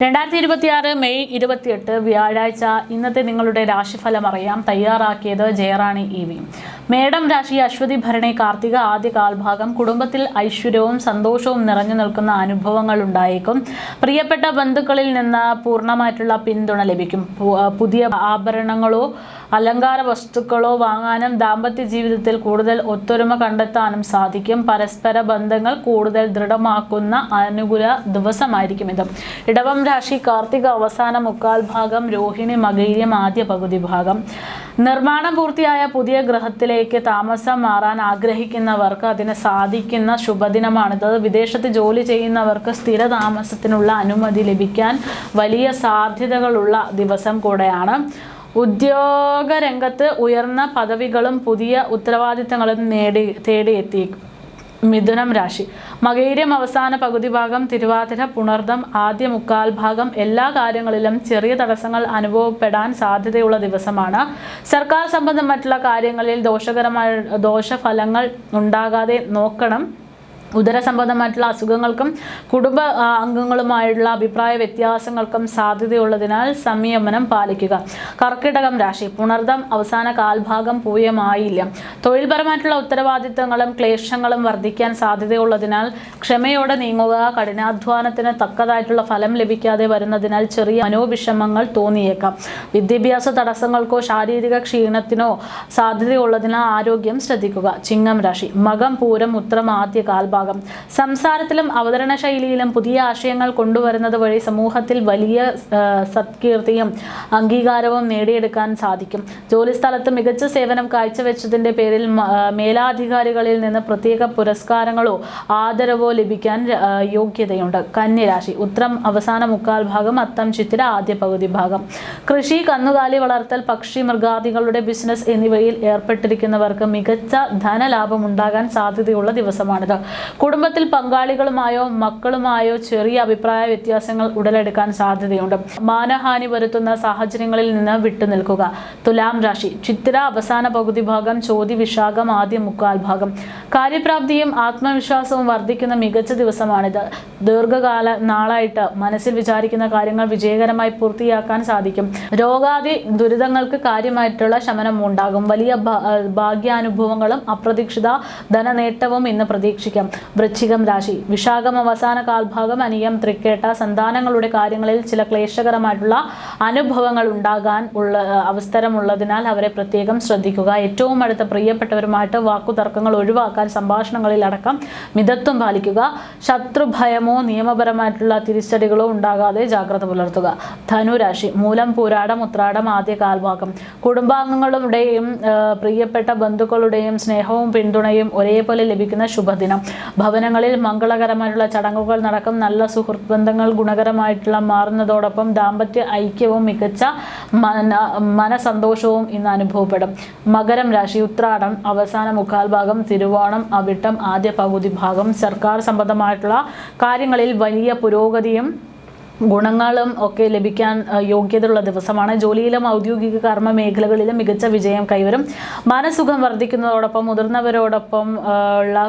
2026 May 28 വ്യാഴാഴ്ച ഇന്നത്തെ നിങ്ങളുടെ രാശിഫലം അറിയാം. തയ്യാറാക്കിയത് ജയറാണി EV. മേടം രാശി അശ്വതി ഭരണി കാർത്തിക ആദ്യ കാൽഭാഗം. കുടുംബത്തിൽ ഐശ്വര്യവും സന്തോഷവും നിറഞ്ഞു നിൽക്കുന്ന അനുഭവങ്ങൾ ഉണ്ടായേക്കും. പ്രിയപ്പെട്ട ബന്ധുക്കളിൽ നിന്ന് പൂർണ്ണമായിട്ടുള്ള പിന്തുണ ലഭിക്കും. പുതിയ ആഭരണങ്ങളോ അലങ്കാര വസ്തുക്കളോ വാങ്ങാനും ദാമ്പത്യ ജീവിതത്തിൽ കൂടുതൽ ഒത്തൊരുമ കണ്ടെത്താനും സാധിക്കും. പരസ്പര ബന്ധങ്ങൾ കൂടുതൽ ദൃഢമാക്കുന്ന അനുകൂല ദിവസമായിരിക്കും ഇത്. ഇടവം രാശി കാർത്തിക അവസാന മുക്കാൽ ഭാഗം, രോഹിണി മകയിരം ആദ്യ പകുതി ഭാഗം. നിർമ്മാണം പൂർത്തിയായ പുതിയ ഗൃഹത്തിലേക്ക് താമസം മാറാൻ ആഗ്രഹിക്കുന്നവർക്ക് അതിന് സാധിക്കുന്ന ശുഭദിനമാണിത്. വിദേശത്ത് ജോലി ചെയ്യുന്നവർക്ക് സ്ഥിര താമസത്തിനുള്ള അനുമതി ലഭിക്കാൻ വലിയ സാധ്യതകളുള്ള ദിവസം കൂടെയാണ്. ഉദ്യോഗരംഗത്ത് ഉയർന്ന പദവികളും പുതിയ ഉത്തരവാദിത്തങ്ങളും തേടിയെത്തി. മിഥുനം രാശി മകയിരം അവസാന പകുതി ഭാഗം, തിരുവാതിര പുണർദം ആദ്യ മുക്കാൽ ഭാഗം. എല്ലാ കാര്യങ്ങളിലും ചെറിയ തടസ്സങ്ങൾ അനുഭവപ്പെടാൻ സാധ്യതയുള്ള ദിവസമാണ്. സർക്കാർ സംബന്ധം മറ്റുള്ള കാര്യങ്ങളിൽ ദോഷഫലങ്ങൾ ഉണ്ടാകാതെ നോക്കണം. ഉദരസംബന്ധമായിട്ടുള്ള അസുഖങ്ങൾക്കും കുടുംബ അംഗങ്ങളുമായുള്ള അഭിപ്രായ വ്യത്യാസങ്ങൾക്കും സാധ്യതയുള്ളതിനാൽ സംയമനം പാലിക്കുക. കർക്കിടകം രാശി പുണർദം അവസാന കാൽഭാഗം, പൂയമായില്ല. തൊഴിൽപരമായിട്ടുള്ള ഉത്തരവാദിത്തങ്ങളും ക്ലേശങ്ങളും വർദ്ധിക്കാൻ സാധ്യതയുള്ളതിനാൽ ക്ഷമയോടെ നീങ്ങുക. കഠിനാധ്വാനത്തിന് തക്കതായിട്ടുള്ള ഫലം ലഭിക്കാതെ വരുന്നതിനാൽ ചെറിയ മനോവിഷമങ്ങൾ തോന്നിയേക്കാം. വിദ്യാഭ്യാസ തടസ്സങ്ങൾക്കോ ശാരീരിക ക്ഷീണത്തിനോ സാധ്യതയുള്ളതിനാൽ ആരോഗ്യം ശ്രദ്ധിക്കുക. ചിങ്ങം രാശി മകം പൂരം ഉത്രം ആദ്യ കാൽഭാഗം. സംസാരത്തിലും അവതരണ ശൈലിയിലും പുതിയ ആശയങ്ങൾ കൊണ്ടുവരുന്നത് വഴി സമൂഹത്തിൽ വലിയ സത്കീർത്തിയും അംഗീകാരവും നേടിയെടുക്കാൻ സാധിക്കും. ജോലിസ്ഥലത്ത് മികച്ച സേവനം കാഴ്ചവെച്ചതിന്റെ പേരിൽ മേലാധികാരികളിൽ നിന്ന് പ്രത്യേക പുരസ്കാരങ്ങളോ ആദരവോ ലഭിക്കാൻ യോഗ്യതയുണ്ട്. കന്യരാശി ഉത്രം അവസാന മുക്കാൽ ഭാഗം, അത്തം ചിത്തിര ആദ്യ പകുതി ഭാഗം. കൃഷി, കന്നുകാലി വളർത്തൽ, പക്ഷി മൃഗാദികളുടെ ബിസിനസ് എന്നിവയിൽ ഏർപ്പെട്ടിരിക്കുന്നവർക്ക് മികച്ച ധനലാഭം ഉണ്ടാകാൻ സാധ്യതയുള്ള ദിവസമാണിത്. കുടുംബത്തിൽ പങ്കാളികളുമായോ മക്കളുമായോ ചെറിയ അഭിപ്രായ വ്യത്യാസങ്ങൾ ഉടലെടുക്കാൻ സാധ്യതയുണ്ട്. മാനഹാനി വരുത്തുന്ന സാഹചര്യങ്ങളിൽ നിന്ന് വിട്ടുനിൽക്കുക. തുലാം രാശി ചിത്തിര അവസാന പകുതി ഭാഗം, ചോതി വിശാഖം ആദ്യ മുക്കാൽ ഭാഗം. കാര്യപ്രാപ്തിയും ആത്മവിശ്വാസവും വർദ്ധിക്കുന്ന മികച്ച ദിവസമാണിത്. നാളായിട്ട് മനസ്സിൽ വിചാരിക്കുന്ന കാര്യങ്ങൾ വിജയകരമായി പൂർത്തിയാക്കാൻ സാധിക്കും. രോഗാദി ദുരിതങ്ങൾക്ക് കാര്യമായിട്ടുള്ള ശമനം ഉണ്ടാകും. വലിയ ഭാഗ്യാനുഭവങ്ങളും അപ്രതീക്ഷിത ധനനേട്ടവും ഇന്ന് പ്രതീക്ഷിക്കാം. വൃശ്ചികം രാശി വിശാഖം അവസാന കാൽഭാഗം, അനിയം തൃക്കേട്ട. സന്താനങ്ങളുടെ കാര്യങ്ങളിൽ ചില ക്ലേശകരമായിട്ടുള്ള അനുഭവങ്ങൾ ഉണ്ടാകാൻ അവസരമുള്ളതിനാൽ അവരെ പ്രത്യേകം ശ്രദ്ധിക്കുക. ഏറ്റവും അടുത്ത പ്രിയപ്പെട്ടവരുമായിട്ട് വാക്കുതർക്കങ്ങൾ ഒഴിവാക്കാൻ സംഭാഷണങ്ങളിൽ അടക്കം മിതത്വം പാലിക്കുക. ശത്രുഭയമോ നിയമപരമായിട്ടുള്ള തിരിച്ചടികളോ ഉണ്ടാകാതെ ജാഗ്രത പുലർത്തുക. ധനുരാശി മൂലം പൂരാടം ഉത്രാടം ആദ്യ കാൽഭാഗം. കുടുംബാംഗങ്ങളുടെയും പ്രിയപ്പെട്ട ബന്ധുക്കളുടെയും സ്നേഹവും പിന്തുണയും ഒരേപോലെ ലഭിക്കുന്ന ശുഭദിനം. ഭവനങ്ങളിൽ മംഗളകരമായിട്ടുള്ള ചടങ്ങുകൾ നടക്കും. നല്ല സുഹൃത്ത് ബന്ധങ്ങൾ ഗുണകരമായിട്ടുള്ള മാറുന്നതോടൊപ്പം ദാമ്പത്യ ഐക്യവും മികച്ച മനസന്തോഷവും ഇന്ന് അനുഭവപ്പെടും. മകരം രാശി ഉത്രാടം അവസാന മുക്കാൽ ഭാഗം, തിരുവോണം അവിട്ടം ആദ്യ പകുതി ഭാഗം. സർക്കാർ സംബന്ധമായിട്ടുള്ള കാര്യങ്ങളിൽ വലിയ പുരോഗതിയും ഗുണങ്ങളും ഒക്കെ ലഭിക്കാൻ യോഗ്യതയുള്ള ദിവസമാണ്. ജോലിയിലും ഔദ്യോഗിക കർമ്മ മേഖലകളിലും മികച്ച വിജയം കൈവരും. മനസുഖം വർദ്ധിക്കുന്നതോടൊപ്പം മുതിർന്നവരോടൊപ്പം ഉള്ള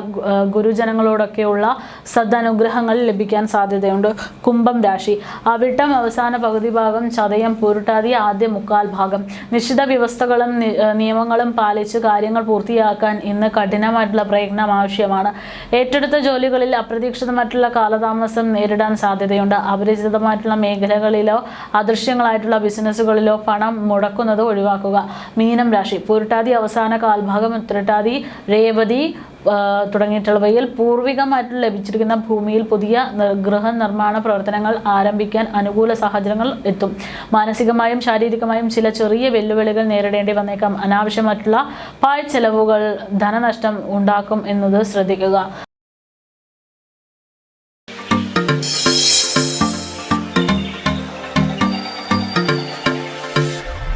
ഗുരുജനങ്ങളോടൊക്കെയുള്ള സദനുഗ്രഹങ്ങൾ ലഭിക്കാൻ സാധ്യതയുണ്ട്. കുംഭം രാശി അവിട്ടം അവസാന പകുതി ഭാഗം, ചതയം പൂരുട്ടാതി ആദ്യ മുക്കാൽ ഭാഗം. നിശ്ചിത വ്യവസ്ഥകളും നിയമങ്ങളും പാലിച്ച് കാര്യങ്ങൾ പൂർത്തിയാക്കാൻ ഇന്ന് കഠിനമായിട്ടുള്ള പ്രയത്നം ആവശ്യമാണ്. ഏറ്റെടുത്ത ജോലികളിൽ അപ്രതീക്ഷിതമായിട്ടുള്ള കാലതാമസം നേരിടാൻ സാധ്യതയുണ്ട്. അപരിചിത മേഖലകളിലോ അദൃശ്യങ്ങളായിട്ടുള്ള ബിസിനസ്സുകളിലോ പണം മുടക്കുന്നത് ഒഴിവാക്കുക. മീനം രാശി പൂരുട്ടാതി അവസാന കാൽഭാഗം, ഉത്രട്ടാതി രേവതി തുടങ്ങിയിട്ടുള്ളവയിൽ പൂർവികമായിട്ട് ലഭിച്ചിരിക്കുന്ന ഭൂമിയിൽ പുതിയ ഗൃഹനിർമ്മാണ പ്രവർത്തനങ്ങൾ ആരംഭിക്കാൻ അനുകൂല സാഹചര്യങ്ങൾ എത്തും. മാനസികമായും ശാരീരികമായും ചില ചെറിയ വെല്ലുവിളികൾ നേരിടേണ്ടി വന്നേക്കാം. അനാവശ്യമായിട്ടുള്ള പാഴ്ചെലവുകൾ ധനനഷ്ടം ഉണ്ടാക്കും എന്നത് ശ്രദ്ധിക്കുക.